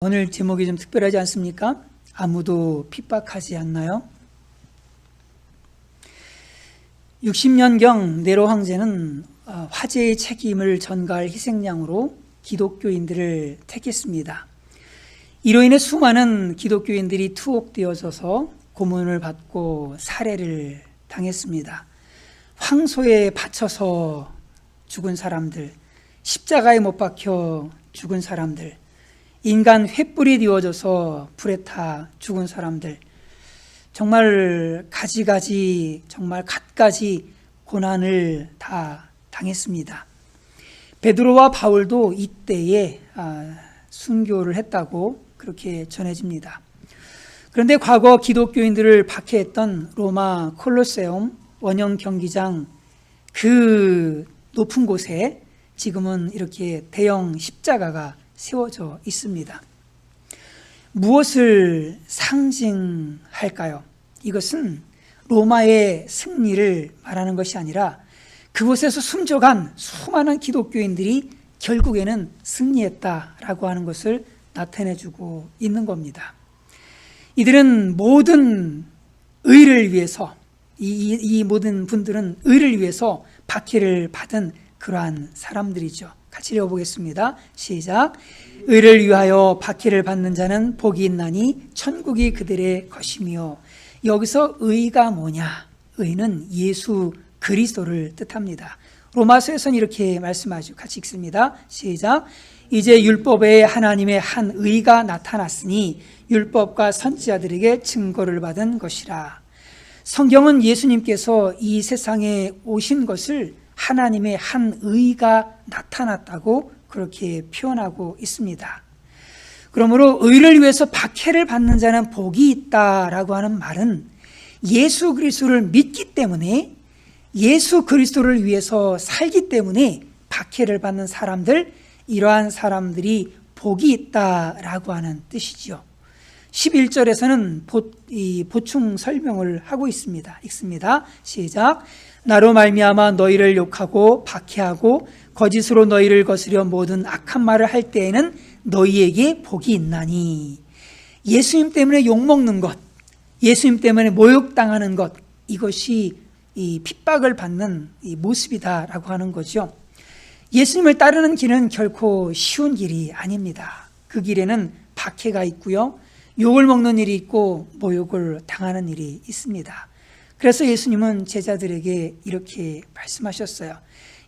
오늘 제목이 좀 특별하지 않습니까? 아무도 핍박하지 않나요? 60년경 네로 황제는 화제의 책임을 전가할 희생양으로 기독교인들을 택했습니다. 이로 인해 수많은 기독교인들이 투옥되어져서 고문을 받고 살해를 당했습니다. 황소에 바쳐서 죽은 사람들, 십자가에 못 박혀 죽은 사람들, 인간 횃불이 되어져서 불에 타 죽은 사람들, 정말 가지가지 정말 갖가지 고난을 다 당했습니다. 베드로와 바울도 이때에 순교를 했다고 그렇게 전해집니다. 그런데 과거 기독교인들을 박해했던 로마 콜로세움 원형 경기장 그 높은 곳에 지금은 이렇게 대형 십자가가 세워져 있습니다. 무엇을 상징할까요? 이것은 로마의 승리를 말하는 것이 아니라 그곳에서 숨져간 수많은 기독교인들이 결국에는 승리했다라고 하는 것을 나타내주고 있는 겁니다. 이들은 모든 의를 위해서, 이 모든 분들은 의를 위해서 박해를 받은 그러한 사람들이죠. 같이 읽어보겠습니다. 시작. 의를 위하여 박해를 받는 자는 복이 있나니 천국이 그들의 것이며. 여기서 의가 뭐냐? 의는 예수 그리스도를 뜻합니다. 로마서에서는 이렇게 말씀하죠. 같이 읽습니다. 시작. 이제 율법에 하나님의 한 의가 나타났으니 율법과 선지자들에게 증거를 받은 것이라. 성경은 예수님께서 이 세상에 오신 것을 하나님의 한 의가 나타났다고 그렇게 표현하고 있습니다. 그러므로 의를 위해서 박해를 받는 자는 복이 있다라고 하는 말은 예수 그리스도를 믿기 때문에, 예수 그리스도를 위해서 살기 때문에 박해를 받는 사람들, 이러한 사람들이 복이 있다라고 하는 뜻이지요. 11절에서는 보충 설명을 하고 있습니다. 읽습니다. 시작. 나로 말미암아 너희를 욕하고 박해하고 거짓으로 너희를 거스려 모든 악한 말을 할 때에는 너희에게 복이 있나니. 예수님 때문에 욕먹는 것, 예수님 때문에 모욕당하는 것, 이것이 이 핍박을 받는 이 모습이다라고 하는 거죠. 예수님을 따르는 길은 결코 쉬운 길이 아닙니다. 그 길에는 박해가 있고요, 욕을 먹는 일이 있고 모욕을 당하는 일이 있습니다. 그래서 예수님은 제자들에게 이렇게 말씀하셨어요.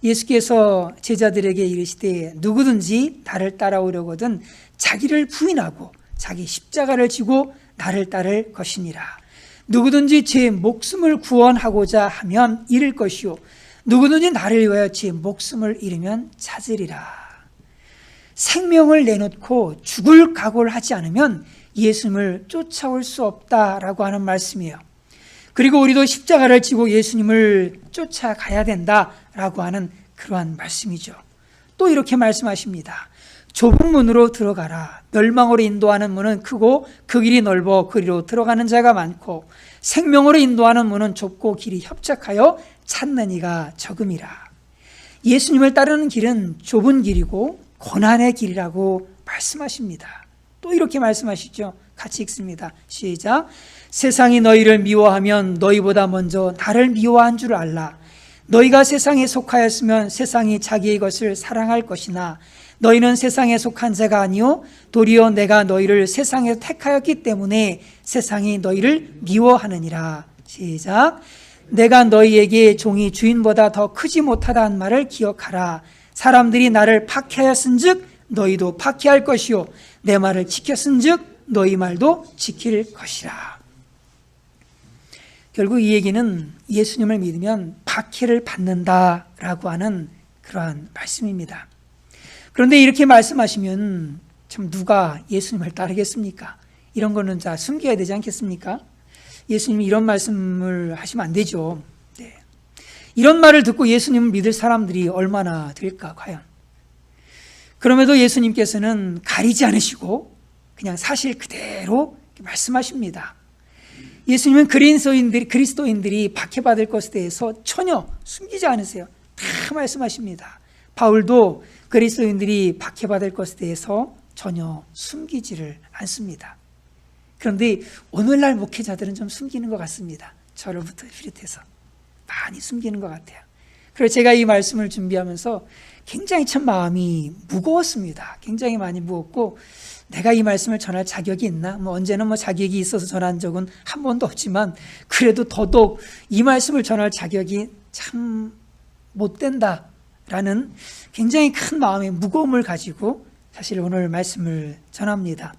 예수께서 제자들에게 이르시되 누구든지 나를 따라오려거든 자기를 부인하고 자기 십자가를 지고 나를 따를 것이니라. 누구든지 제 목숨을 구원하고자 하면 잃을 것이요 누구든지 나를 위하여 제 목숨을 잃으면 찾으리라. 생명을 내놓고 죽을 각오를 하지 않으면 예수님을 쫓아올 수 없다라고 하는 말씀이에요. 그리고 우리도 십자가를 지고 예수님을 쫓아가야 된다라고 하는 그러한 말씀이죠. 또 이렇게 말씀하십니다. 좁은 문으로 들어가라. 멸망으로 인도하는 문은 크고 그 길이 넓어 그리로 들어가는 자가 많고 생명으로 인도하는 문은 좁고 길이 협착하여 찾는 이가 적음이라. 예수님을 따르는 길은 좁은 길이고 고난의 길이라고 말씀하십니다. 또 이렇게 말씀하시죠. 같이 읽습니다. 시작. 세상이 너희를 미워하면 너희보다 먼저 나를 미워한 줄 알라. 너희가 세상에 속하였으면 세상이 자기의 것을 사랑할 것이나 너희는 세상에 속한 자가 아니요 도리어 내가 너희를 세상에서 택하였기 때문에 세상이 너희를 미워하느니라. 시작. 내가 너희에게 종이 주인보다 더 크지 못하다는 말을 기억하라. 사람들이 나를 박해하였은즉 너희도 박해할 것이요 내 말을 지켰은즉 너희 말도 지킬 것이라. 결국 이 얘기는 예수님을 믿으면 박해를 받는다라고 하는 그러한 말씀입니다. 그런데 이렇게 말씀하시면 참 누가 예수님을 따르겠습니까? 이런 거는 다 숨겨야 되지 않겠습니까? 예수님이 이런 말씀을 하시면 안 되죠. 네. 이런 말을 듣고 예수님을 믿을 사람들이 얼마나 될까 과연? 그럼에도 예수님께서는 가리지 않으시고 그냥 사실 그대로 말씀하십니다. 예수님은 그리스도인들이 박해받을 것에 대해서 전혀 숨기지 않으세요. 다 말씀하십니다. 바울도 그리스도인들이 박해받을 것에 대해서 전혀 숨기지를 않습니다. 그런데 오늘날 목회자들은 좀 숨기는 것 같습니다. 저로부터 비롯해서 많이 숨기는 것 같아요. 그래서 제가 이 말씀을 준비하면서 굉장히 참 마음이 무거웠습니다. 굉장히 많이 무겁고, 내가 이 말씀을 전할 자격이 있나? 언제는 자격이 있어서 전한 적은 한 번도 없지만, 그래도 더더욱 이 말씀을 전할 자격이 참 못 된다라는 굉장히 큰 마음의 무거움을 가지고 사실 오늘 말씀을 전합니다.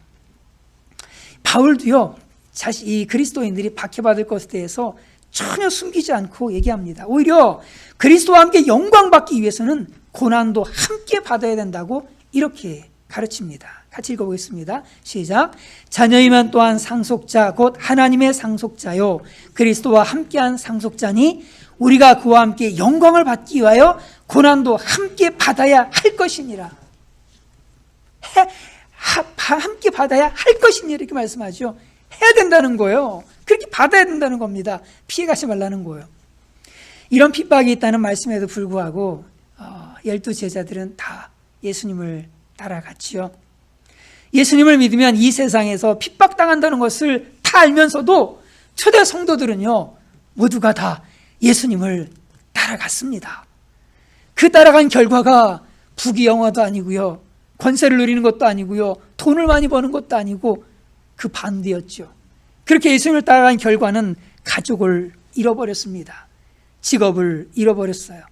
바울도요, 사실 이 그리스도인들이 박해받을 것에 대해서 전혀 숨기지 않고 얘기합니다. 오히려 그리스도와 함께 영광받기 위해서는 고난도 함께 받아야 된다고 이렇게 가르칩니다. 같이 읽어보겠습니다. 시작. 자녀이면 또한 상속자 곧 하나님의 상속자요 그리스도와 함께한 상속자니 우리가 그와 함께 영광을 받기 위하여 고난도 함께 받아야 할 것이니라. 함께 받아야 할 것이니 이렇게 말씀하죠. 해야 된다는 거예요. 그렇게 받아야 된다는 겁니다. 피해가지 말라는 거예요. 이런 핍박이 있다는 말씀에도 불구하고 12 제자들은 다 예수님을 따라갔지요. 예수님을 믿으면 이 세상에서 핍박당한다는 것을 다 알면서도 초대 성도들은요, 모두가 다 예수님을 따라갔습니다. 그 따라간 결과가 부귀영화도 아니고요, 권세를 누리는 것도 아니고요, 돈을 많이 버는 것도 아니고 그 반대였죠. 그렇게 예수님을 따라간 결과는 가족을 잃어버렸습니다. 직업을 잃어버렸어요.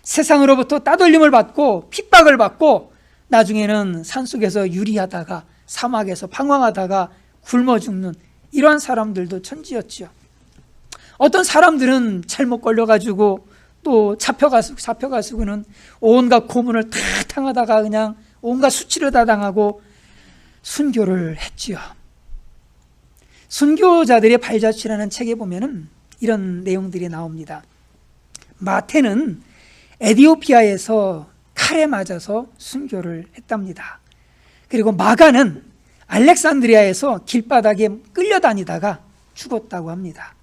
세상으로부터 따돌림을 받고 핍박을 받고 나중에는 산속에서 유리하다가 사막에서 방황하다가 굶어 죽는 이러한 사람들도 천지였죠. 어떤 사람들은 잘못 걸려가지고 또 잡혀가지고는 온갖 고문을 다 당하다가 그냥 온갖 수치를 다 당하고 순교를 했지요. 순교자들의 발자취라는 책에 보면은 이런 내용들이 나옵니다. 마태는 에디오피아에서 칼에 맞아서 순교를 했답니다. 그리고 마가는 알렉산드리아에서 길바닥에 끌려다니다가 죽었다고 합니다.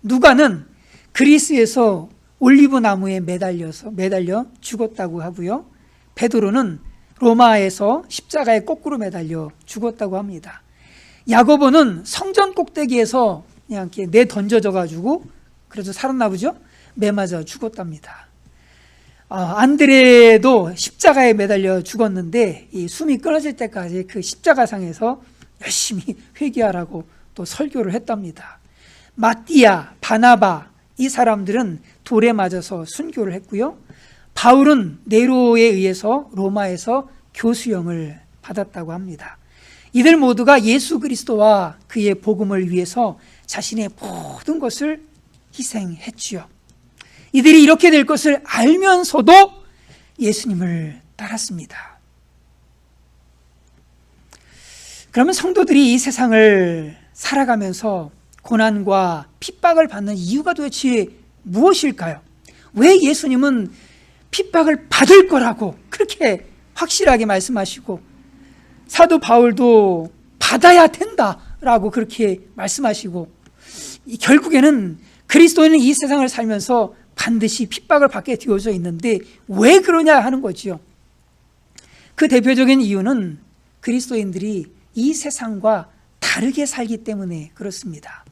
누가는 그리스에서 올리브 나무에 매달려 죽었다고 하고요. 베드로는 로마에서 십자가에 거꾸로 매달려 죽었다고 합니다. 야고보는 성전 꼭대기에서 그냥 이렇게 내던져져 가지고 그래서 살았나 보죠? 매 맞아 죽었답니다. 안드레도 십자가에 매달려 죽었는데 이 숨이 끊어질 때까지 그 십자가상에서 열심히 회개하라고 또 설교를 했답니다. 마띠아, 바나바 이 사람들은 돌에 맞아서 순교를 했고요. 바울은 네로에 의해서 로마에서 교수형을 받았다고 합니다. 이들 모두가 예수 그리스도와 그의 복음을 위해서 자신의 모든 것을 희생했지요. 이들이 이렇게 될 것을 알면서도 예수님을 따랐습니다. 그러면 성도들이 이 세상을 살아가면서 고난과 핍박을 받는 이유가 도대체 무엇일까요? 왜 예수님은 핍박을 받을 거라고 그렇게 확실하게 말씀하시고 사도 바울도 받아야 된다라고 그렇게 말씀하시고 결국에는 그리스도인은 이 세상을 살면서 반드시 핍박을 받게 되어져 있는데 왜 그러냐 하는 거지요. 그 대표적인 이유는 그리스도인들이 이 세상과 다르게 살기 때문에 그렇습니다.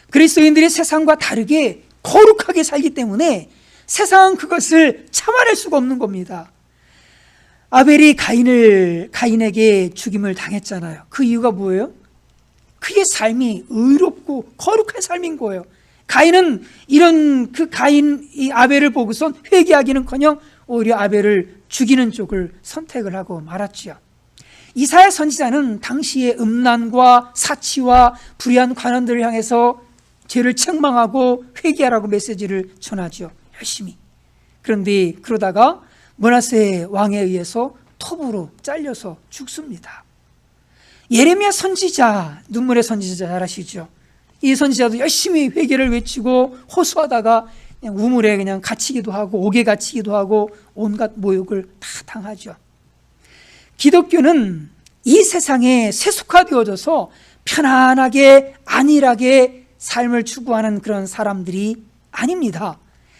그리스도인들이 세상과 다르게 거룩하게 살기 때문에 세상은 그것을 참아낼 수가 없는 겁니다. 아벨이 가인에게 죽임을 당했잖아요. 그 이유가 뭐예요? 그의 삶이 의롭고 거룩한 삶인 거예요. 가인은 이런 이 아벨을 보고선 회개하기는커녕 오히려 아벨을 죽이는 쪽을 선택을 하고 말았지요. 이사야 선지자는 당시의 음란과 사치와 불의한 관원들을 향해서 죄를 책망하고 회개하라고 메시지를 전하죠. 열심히. 그런데 그러다가 므낫세 왕에 의해서 톱으로 잘려서 죽습니다. 예레미야 선지자, 눈물의 선지자 잘 아시죠? 이 선지자도 열심히 회개를 외치고 호소하다가 그냥 우물에 그냥 갇히기도 하고 옥에 갇히기도 하고 온갖 모욕을 다 당하죠. 기독교는 이 세상에 세속화되어져서 편안하게 안일하게 삶을 추구하는 그런 사람들이 아닙니다.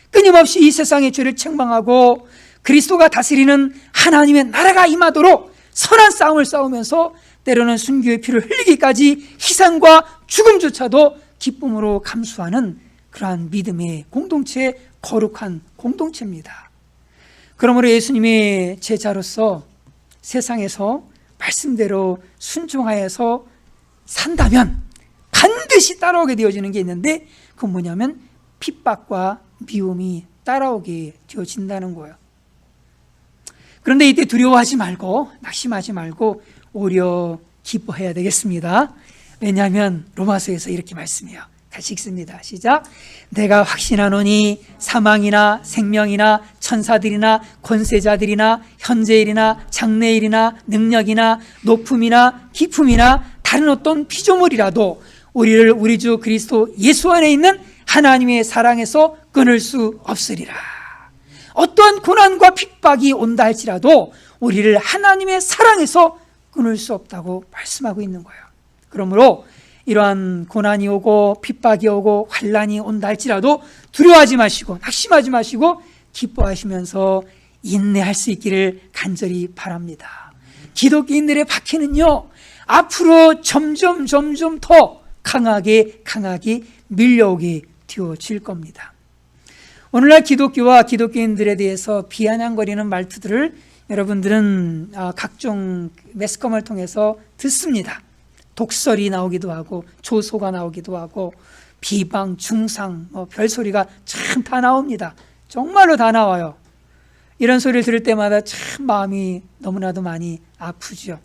끊임없이 이 세상의 죄를 책망하고 그리스도가 다스리는 하나님의 나라가 임하도록 선한 싸움을 싸우면서 때로는 순교의 피를 흘리기까지 희생과 죽음조차도 기쁨으로 감수하는 그러한 믿음의 공동체, 거룩한 공동체입니다. 그러므로 예수님의 제자로서 세상에서 말씀대로 순종하여서 산다면 반드시 따라오게 되어지는 게 있는데, 그건 뭐냐면 핍박과 미움이 따라오게 되어진다는 거예요. 그런데 이때 두려워하지 말고 낙심하지 말고 오히려 기뻐해야 되겠습니다. 왜냐하면 로마서에서 이렇게 말씀해요. 같이 읽습니다. 시작. 내가 확신하노니 사망이나 생명이나 천사들이나 권세자들이나 현재일이나 장래일이나 능력이나 높음이나 깊음이나 다른 어떤 피조물이라도 우리를 우리 주 그리스도 예수 안에 있는 하나님의 사랑에서 끊을 수 없으리라. 어떠한 고난과 핍박이 온다 할지라도 우리를 하나님의 사랑에서 끊을 수 없다고 말씀하고 있는 거예요. 그러므로 이러한 고난이 오고 핍박이 오고 환난이 온다 할지라도 두려워하지 마시고 낙심하지 마시고 기뻐하시면서 인내할 수 있기를 간절히 바랍니다. 기독교인들의 박해는요, 앞으로 점점 더 강하게 밀려오게 되어질 겁니다. 오늘날 기독교와 기독교인들에 대해서 비아냥거리는 말투들을 여러분들은 각종 매스컴을 통해서 듣습니다. 독설이 나오기도 하고 조소가 나오기도 하고 비방, 중상, 별소리가 참 다 나옵니다. 정말로 다 나와요. 이런 소리를 들을 때마다 참 마음이 너무나도 많이 아프죠.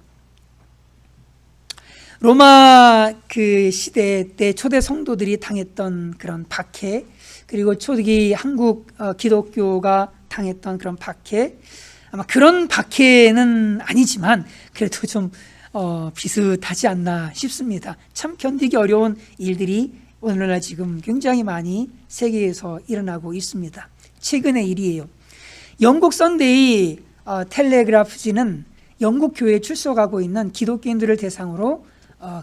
로마 그 시대 때 초대 성도들이 당했던 그런 박해, 그리고 초기 한국 기독교가 당했던 그런 박해, 아마 그런 박해는 아니지만 그래도 좀 비슷하지 않나 싶습니다. 참 견디기 어려운 일들이 오늘날 지금 굉장히 많이 세계에서 일어나고 있습니다. 최근의 일이에요. 영국 선데이 텔레그라프지는 영국 교회에 출석하고 있는 기독교인들을 대상으로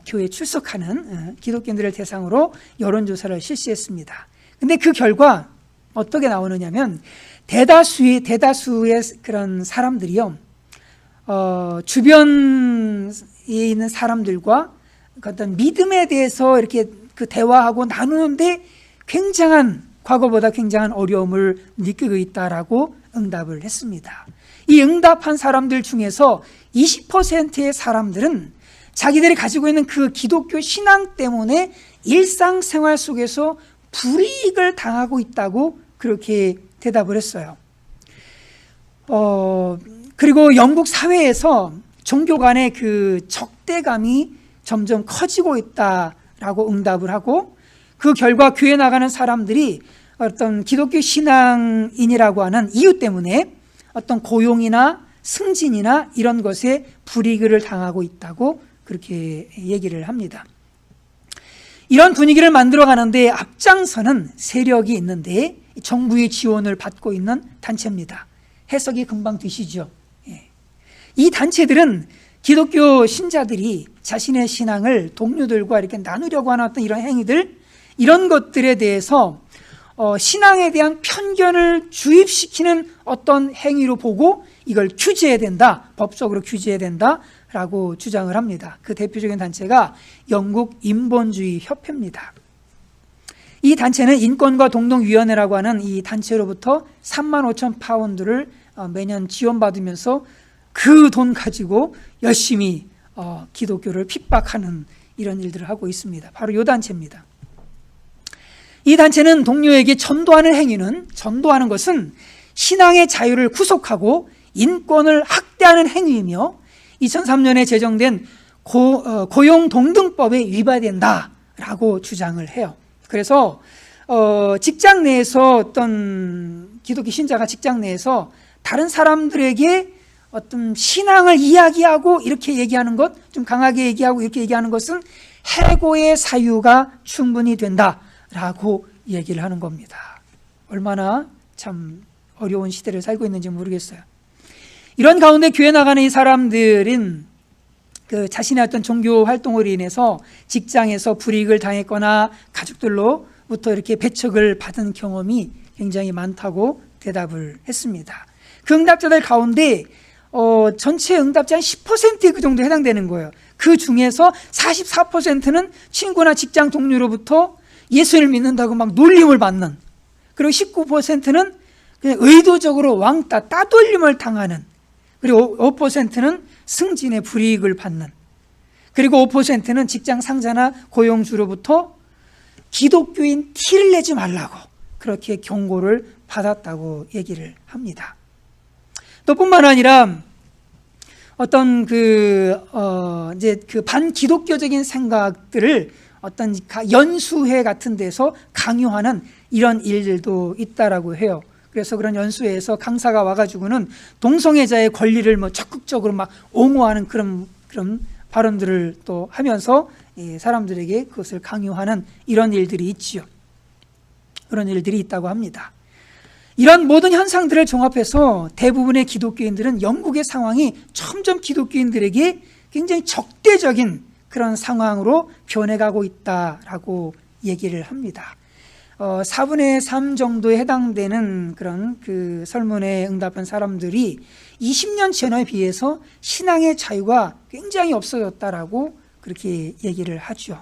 교회에 출석하는 기독교인들을 대상으로 여론조사를 실시했습니다. 근데 그 결과 어떻게 나오느냐면 대다수의 그런 사람들이요, 주변에 있는 사람들과 어떤 믿음에 대해서 이렇게 그 대화하고 나누는데 과거보다 굉장한 어려움을 느끼고 있다라고 응답을 했습니다. 이 응답한 사람들 중에서 20%의 사람들은 자기들이 가지고 있는 그 기독교 신앙 때문에 일상생활 속에서 불이익을 당하고 있다고 그렇게 대답을 했어요. 그리고 영국 사회에서 종교 간의 그 적대감이 점점 커지고 있다라고 응답을 하고, 그 결과 교회 나가는 사람들이 어떤 기독교 신앙인이라고 하는 이유 때문에 어떤 고용이나 승진이나 이런 것에 불이익을 당하고 있다고 그렇게 얘기를 합니다. 이런 분위기를 만들어 가는데 앞장서는 세력이 있는데 정부의 지원을 받고 있는 단체입니다. 해석이 금방 되시죠? 이 단체들은 기독교 신자들이 자신의 신앙을 동료들과 이렇게 나누려고 하는 어떤 이런 행위들, 이런 것들에 대해서 신앙에 대한 편견을 주입시키는 어떤 행위로 보고 이걸 규제해야 된다, 법적으로 규제해야 된다라고 주장을 합니다. 그 대표적인 단체가 영국 인본주의 협회입니다. 이 단체는 인권과 동등위원회라고 하는 이 단체로부터 35,000파운드를 매년 지원받으면서 그 돈 가지고 열심히 기독교를 핍박하는 이런 일들을 하고 있습니다. 바로 이 단체입니다. 이 단체는 동료에게 전도하는 것은 신앙의 자유를 구속하고 인권을 학대하는 행위이며 2003년에 제정된 고용동등법에 위반된다라고 주장을 해요. 그래서 직장 내에서 어떤 기독교 신자가 직장 내에서 다른 사람들에게 어떤 신앙을 이야기하고 이렇게 얘기하는 것, 좀 강하게 얘기하고 이렇게 얘기하는 것은 해고의 사유가 충분히 된다라고 얘기를 하는 겁니다. 얼마나 참 어려운 시대를 살고 있는지 모르겠어요. 이런 가운데 교회 나가는 이 사람들은 그 자신의 어떤 종교 활동으로 인해서 직장에서 불이익을 당했거나 가족들로부터 이렇게 배척을 받은 경험이 굉장히 많다고 대답을 했습니다. 그 응답자들 가운데 전체 응답자 한 10%에 그 정도 해당되는 거예요. 그 중에서 44%는 친구나 직장 동료로부터 예수를 믿는다고 막 놀림을 받는, 그리고 19%는 그냥 의도적으로 왕따, 따돌림을 당하는, 그리고 5%는 승진의 불이익을 받는, 그리고 5%는 직장 상사나 고용주로부터 기독교인 티를 내지 말라고 그렇게 경고를 받았다고 얘기를 합니다. 또 뿐만 아니라 어떤 이제 그 반기독교적인 생각들을 어떤 연수회 같은 데서 강요하는 이런 일들도 있다라고 해요. 그래서 그런 연수회에서 강사가 와가지고는 동성애자의 권리를 뭐 적극적으로 막 옹호하는 그런 발언들을 또 하면서 사람들에게 그것을 강요하는 이런 일들이 있지요. 그런 일들이 있다고 합니다. 이런 모든 현상들을 종합해서 대부분의 기독교인들은 영국의 상황이 점점 기독교인들에게 굉장히 적대적인 그런 상황으로 변해가고 있다라고 얘기를 합니다. 4분의 3 정도에 해당되는 그런 그 설문에 응답한 사람들이 20년 전에 비해서 신앙의 자유가 굉장히 없어졌다라고 그렇게 얘기를 하죠.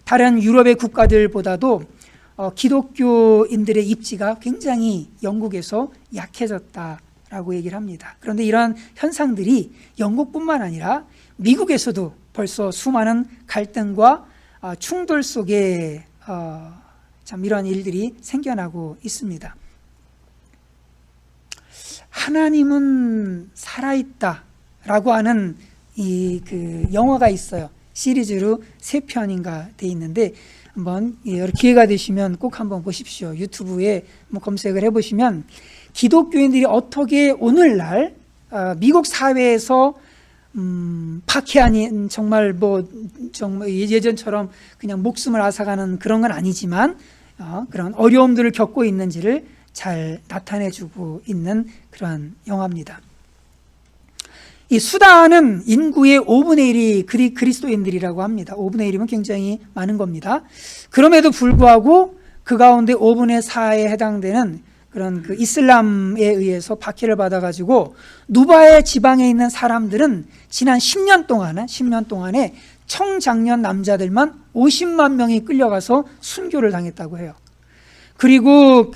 다른 유럽의 국가들보다도 기독교인들의 입지가 굉장히 영국에서 약해졌다라고 얘기를 합니다. 그런데 이러한 현상들이 영국뿐만 아니라 미국에서도 벌써 수많은 갈등과 충돌 속에 참 이러한 일들이 생겨나고 있습니다. 하나님은 살아있다라고 하는 그 영화가 있어요. 시리즈로 3편인가 돼 있는데 한번 기회가 되시면 꼭 한번 보십시오. 유튜브에 검색을 해보시면 기독교인들이 어떻게 오늘날 미국 사회에서 박해하는 정말 예전처럼 그냥 목숨을 앗아가는 그런 건 아니지만 그런 어려움들을 겪고 있는지를 잘 나타내주고 있는 그러한 영화입니다. 이 수단은 인구의 5분의 1이 그리스도인들이라고 합니다. 5분의 1이면 굉장히 많은 겁니다. 그럼에도 불구하고 그 가운데 5분의 4에 해당되는 그런 그 이슬람에 의해서 박해를 받아가지고 누바의 지방에 있는 사람들은 지난 10년 동안에 청장년 남자들만 50만 명이 끌려가서 순교를 당했다고 해요. 그리고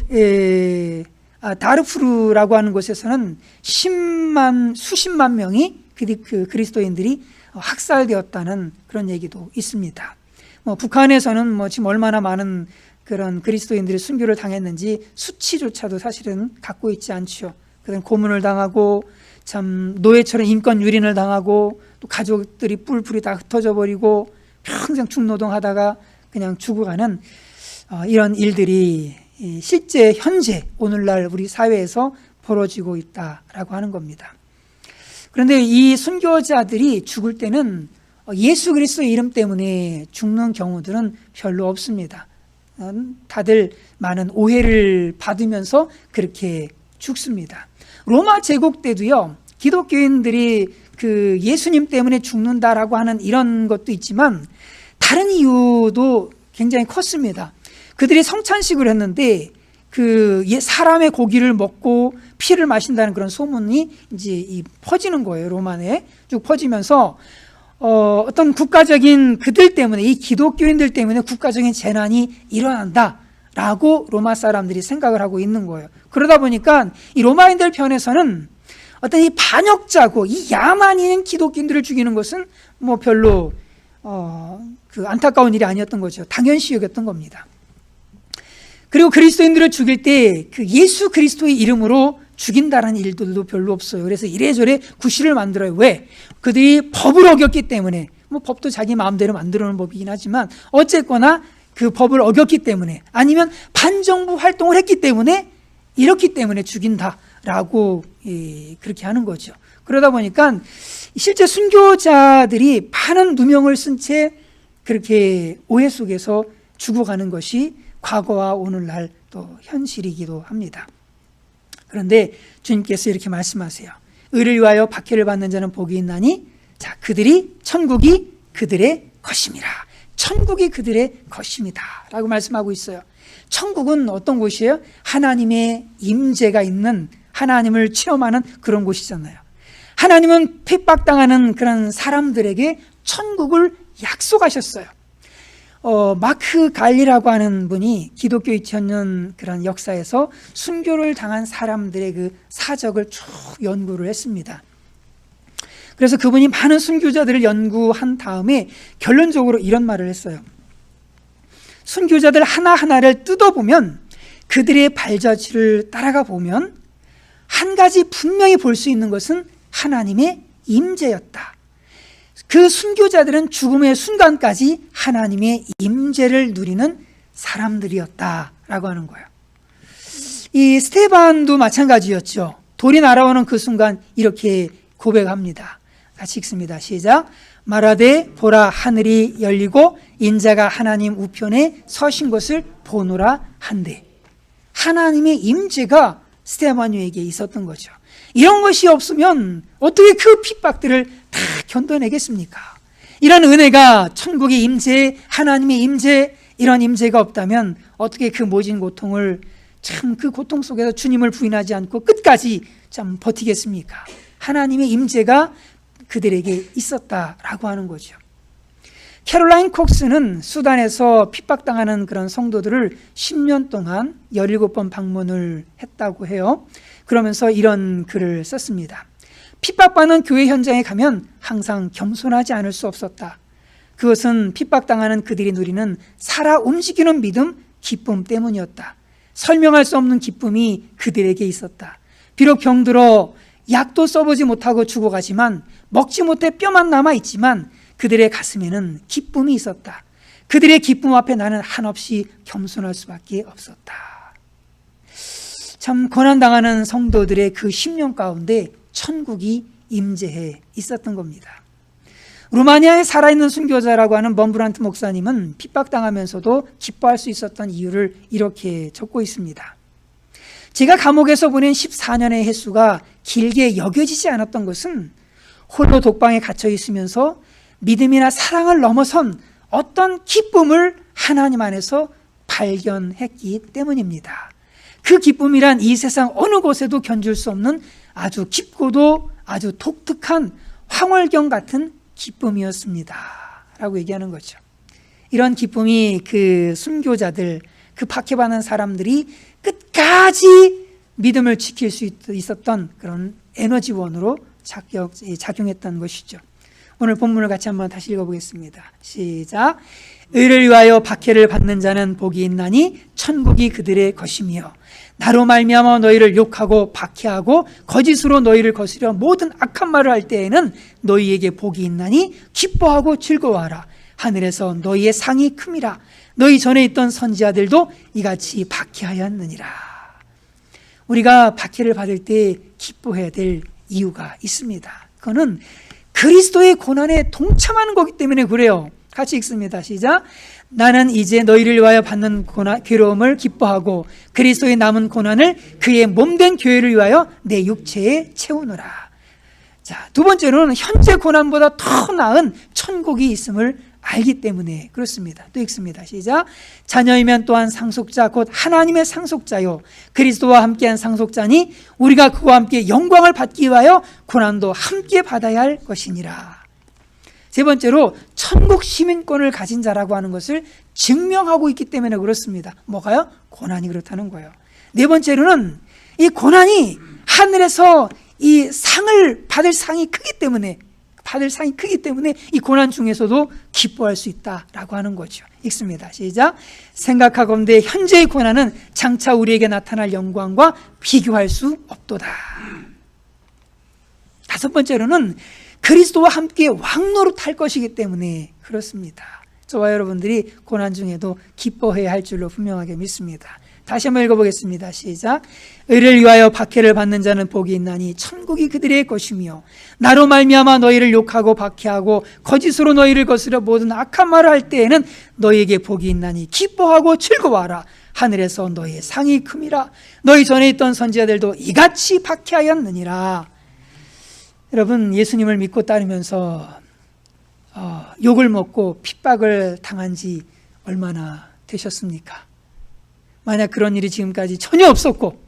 다르푸르라고 하는 곳에서는 수십만 명이 그 그리스도인들이 학살되었다는 그런 얘기도 있습니다. 북한에서는 지금 얼마나 많은 그런 그리스도인들이 순교를 당했는지 수치조차도 사실은 갖고 있지 않죠. 그다음 고문을 당하고 참 노예처럼 인권 유린을 당하고 또 가족들이 뿔뿔이 다 흩어져 버리고 평생 중노동하다가 그냥 죽어가는 이런 일들이 실제 현재 오늘날 우리 사회에서 벌어지고 있다라고 하는 겁니다. 그런데 이 순교자들이 죽을 때는 예수 그리스도의 이름 때문에 죽는 경우들은 별로 없습니다. 다들 많은 오해를 받으면서 그렇게 죽습니다. 로마 제국 때도요, 기독교인들이 그 예수님 때문에 죽는다라고 하는 이런 것도 있지만 다른 이유도 굉장히 컸습니다. 그들이 성찬식을 했는데 그 사람의 고기를 먹고 피를 마신다는 그런 소문이 이제 퍼지는 거예요. 로마 내에 쭉 퍼지면서 어떤 국가적인 그들 때문에, 이 기독교인들 때문에 국가적인 재난이 일어난다라고 로마 사람들이 생각을 하고 있는 거예요. 그러다 보니까 이 로마인들 편에서는 어떤 이 반역자고 이 야만인 기독교인들을 죽이는 것은 별로 그 안타까운 일이 아니었던 거죠. 당연시 여겼던 겁니다. 그리고 그리스도인들을 죽일 때 그 예수 그리스도의 이름으로 죽인다라는 일들도 별로 없어요. 그래서 이래저래 구실을 만들어요. 왜? 그들이 법을 어겼기 때문에, 법도 자기 마음대로 만들어놓은 법이긴 하지만 어쨌거나 그 법을 어겼기 때문에, 아니면 반정부 활동을 했기 때문에, 이렇기 때문에 죽인다라고 그렇게 하는 거죠. 그러다 보니까 실제 순교자들이 많은 누명을 쓴 채 그렇게 오해 속에서 죽어가는 것이 과거와 오늘날 또 현실이기도 합니다. 그런데 주님께서 이렇게 말씀하세요. 의를 위하여 박해를 받는 자는 복이 있나니 천국이 그들의 것임이라. 천국이 그들의 것입니다 라고 말씀하고 있어요. 천국은 어떤 곳이에요? 하나님의 임재가 있는, 하나님을 체험하는 그런 곳이잖아요. 하나님은 핍박당하는 그런 사람들에게 천국을 약속하셨어요. 마크 갈리라고 하는 분이 기독교 2000년 그런 역사에서 순교를 당한 사람들의 그 사적을 쭉 연구를 했습니다. 그래서 그분이 많은 순교자들을 연구한 다음에 결론적으로 이런 말을 했어요. 순교자들 하나하나를 뜯어보면, 그들의 발자취를 따라가 보면 한 가지 분명히 볼 수 있는 것은 하나님의 임재였다. 그 순교자들은 죽음의 순간까지 하나님의 임재를 누리는 사람들이었다라고 하는 거예요. 이 스테반도 마찬가지였죠. 돌이 날아오는 그 순간 이렇게 고백합니다. 같이 읽습니다. 시작. 말하되 보라, 하늘이 열리고 인자가 하나님 우편에 서신 것을 보노라 한대. 하나님의 임재가 스테반에게 있었던 거죠. 이런 것이 없으면 어떻게 그 핍박들을 다 견뎌내겠습니까? 이런 은혜가, 천국의 임재, 하나님의 임재, 이런 임재가 없다면 어떻게 그 모진 고통을, 참 그 고통 속에서 주님을 부인하지 않고 끝까지 참 버티겠습니까? 하나님의 임재가 그들에게 있었다라고 하는 거죠. 캐롤라인 콕스는 수단에서 핍박당하는 그런 성도들을 10년 동안 17번 방문을 했다고 해요. 그러면서 이런 글을 썼습니다. 핍박받는 교회 현장에 가면 항상 겸손하지 않을 수 없었다. 그것은 핍박당하는 그들이 누리는 살아 움직이는 믿음, 기쁨 때문이었다. 설명할 수 없는 기쁨이 그들에게 있었다. 비록 병들어 약도 써보지 못하고 죽어가지만, 먹지 못해 뼈만 남아있지만 그들의 가슴에는 기쁨이 있었다. 그들의 기쁨 앞에 나는 한없이 겸손할 수밖에 없었다. 참 고난당하는 성도들의 그 10년 가운데 천국이 임재해 있었던 겁니다. 루마니아에 살아있는 순교자라고 하는 먼브란트 목사님은 핍박당하면서도 기뻐할 수 있었던 이유를 이렇게 적고 있습니다. 제가 감옥에서 보낸 14년의 횟수가 길게 여겨지지 않았던 것은 홀로 독방에 갇혀 있으면서 믿음이나 사랑을 넘어선 어떤 기쁨을 하나님 안에서 발견했기 때문입니다. 그 기쁨이란 이 세상 어느 곳에도 견줄 수 없는 아주 깊고도 아주 독특한 황홀경 같은 기쁨이었습니다 라고 얘기하는 거죠. 이런 기쁨이 그 순교자들, 그 박해받는 사람들이 끝까지 믿음을 지킬 수 있었던 그런 에너지원으로 작용했던 것이죠. 오늘 본문을 같이 한번 다시 읽어보겠습니다. 시작. 의를 위하여 박해를 받는 자는 복이 있나니 천국이 그들의 것이며, 나로 말미암아 너희를 욕하고 박해하고 거짓으로 너희를 거스려 모든 악한 말을 할 때에는 너희에게 복이 있나니 기뻐하고 즐거워하라. 하늘에서 너희의 상이 큼이라. 너희 전에 있던 선지자들도 이같이 박해하였느니라. 우리가 박해를 받을 때 기뻐해야 될 이유가 있습니다. 그거는 그리스도의 고난에 동참하는 거기 때문에 그래요. 같이 읽습니다. 시작. 나는 이제 너희를 위하여 받는 괴로움을 기뻐하고 그리스도의 남은 고난을 그의 몸된 교회를 위하여 내 육체에 채우노라. 자, 두 번째로는 현재 고난보다 더 나은 천국이 있음을 알기 때문에 그렇습니다. 또 읽습니다. 시작. 자녀이면 또한 상속자 곧 하나님의 상속자요 그리스도와 함께한 상속자니 우리가 그와 함께 영광을 받기 위하여 고난도 함께 받아야 할 것이니라. 세 번째로 천국 시민권을 가진 자라고 하는 것을 증명하고 있기 때문에 그렇습니다. 뭐가요? 고난이 그렇다는 거예요. 네 번째로는 이 고난이 하늘에서 이 상을 받을 상이 크기 때문에 이 고난 중에서도 기뻐할 수 있다라고 하는 거죠. 읽습니다. 시작. 생각하건대 현재의 고난은 장차 우리에게 나타날 영광과 비교할 수 없도다. 다섯 번째로는 그리스도와 함께 왕노릇 할 것이기 때문에 그렇습니다. 저와 여러분들이 고난 중에도 기뻐해야 할 줄로 분명하게 믿습니다. 다시 한번 읽어보겠습니다. 시작. 의를 위하여 박해를 받는 자는 복이 있나니 천국이 그들의 것이며 나로 말미암아 너희를 욕하고 박해하고 거짓으로 너희를 거스려 모든 악한 말을 할 때에는 너희에게 복이 있나니 기뻐하고 즐거워하라. 하늘에서 너희의 상이 큼이라. 너희 전에 있던 선지자들도 이같이 박해하였느니라. 여러분, 예수님을 믿고 따르면서 욕을 먹고 핍박을 당한 지 얼마나 되셨습니까? 만약 그런 일이 지금까지 전혀 없었고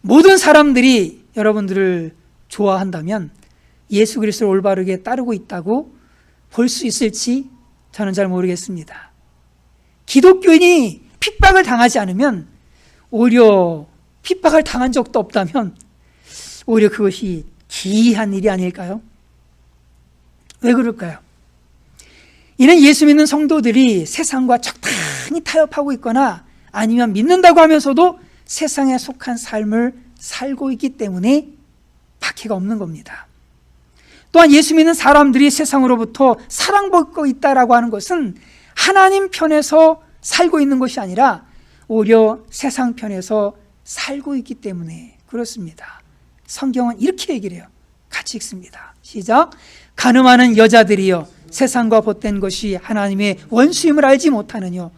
모든 사람들이 여러분들을 좋아한다면 예수 그리스도를 올바르게 따르고 있다고 볼 수 있을지 저는 잘 모르겠습니다. 기독교인이 핍박을 당하지 않으면, 오히려 핍박을 당한 적도 없다면 오히려 그것이 기이한 일이 아닐까요? 왜 그럴까요? 이는 예수 믿는 성도들이 세상과 적당히 타협하고 있거나 아니면 믿는다고 하면서도 세상에 속한 삶을 살고 있기 때문에 박해가 없는 겁니다. 또한 예수 믿는 사람들이 세상으로부터 사랑받고 있다라고 하는 것은 하나님 편에서 살고 있는 것이 아니라 오히려 세상 편에서 살고 있기 때문에 그렇습니다. 성경은 이렇게 얘기를 해요. 같이 읽습니다. 시작. 간음하는 여자들이여 세상과 벗된 것이 하나님의 원수임을 알지 못하느뇨.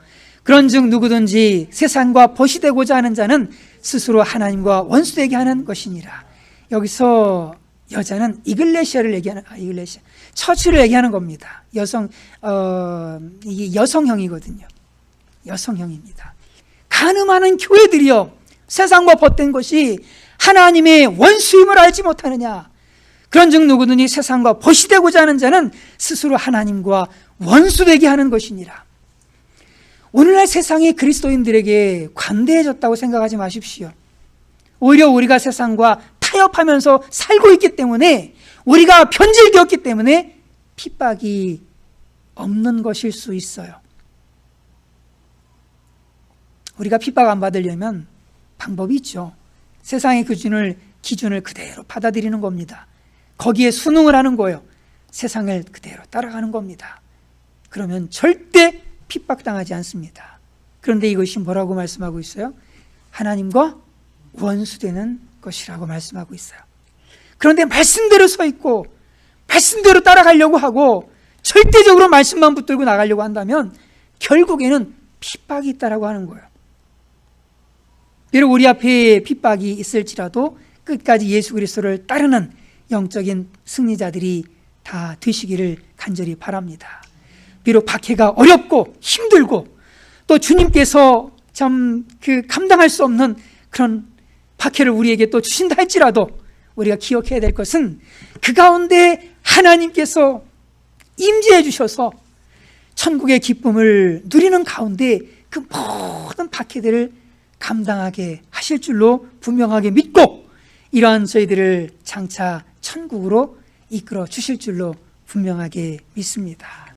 그런즉 누구든지 세상과 벗이 되고자 하는 자는 스스로 하나님과 원수되게 하는 것이니라. 여기서 여자는 이글레시아를 얘기하는, 처치를 얘기하는 겁니다. 이게 여성형이거든요. 여성형입니다. 간음하는 교회들이여 세상과 벗된 것이 하나님의 원수임을 알지 못하느냐. 그런즉 누구든지 세상과 벗이 되고자 하는 자는 스스로 하나님과 원수되게 하는 것이니라. 오늘날 세상이 그리스도인들에게 관대해졌다고 생각하지 마십시오. 오히려 우리가 세상과 타협하면서 살고 있기 때문에, 우리가 변질되었기 때문에 핍박이 없는 것일 수 있어요. 우리가 핍박 안 받으려면 방법이 있죠. 세상의 기준을 그대로 받아들이는 겁니다. 거기에 순응을 하는 거예요. 세상을 그대로 따라가는 겁니다. 그러면 절대 핍박당하지 않습니다. 그런데 이것이 뭐라고 말씀하고 있어요? 하나님과 원수되는 것이라고 말씀하고 있어요. 그런데 말씀대로 서 있고 말씀대로 따라가려고 하고 절대적으로 말씀만 붙들고 나가려고 한다면 결국에는 핍박이 있다라고 하는 거예요. 비록 우리 앞에 핍박이 있을지라도 끝까지 예수 그리스도를 따르는 영적인 승리자들이 다 되시기를 간절히 바랍니다. 비록 박해가 어렵고 힘들고 또 주님께서 참 감당할 수 없는 그런 박해를 우리에게 또 주신다 할지라도 우리가 기억해야 될 것은 그 가운데 하나님께서 임재해 주셔서 천국의 기쁨을 누리는 가운데 그 모든 박해들을 감당하게 하실 줄로 분명하게 믿고 이러한 저희들을 장차 천국으로 이끌어 주실 줄로 분명하게 믿습니다.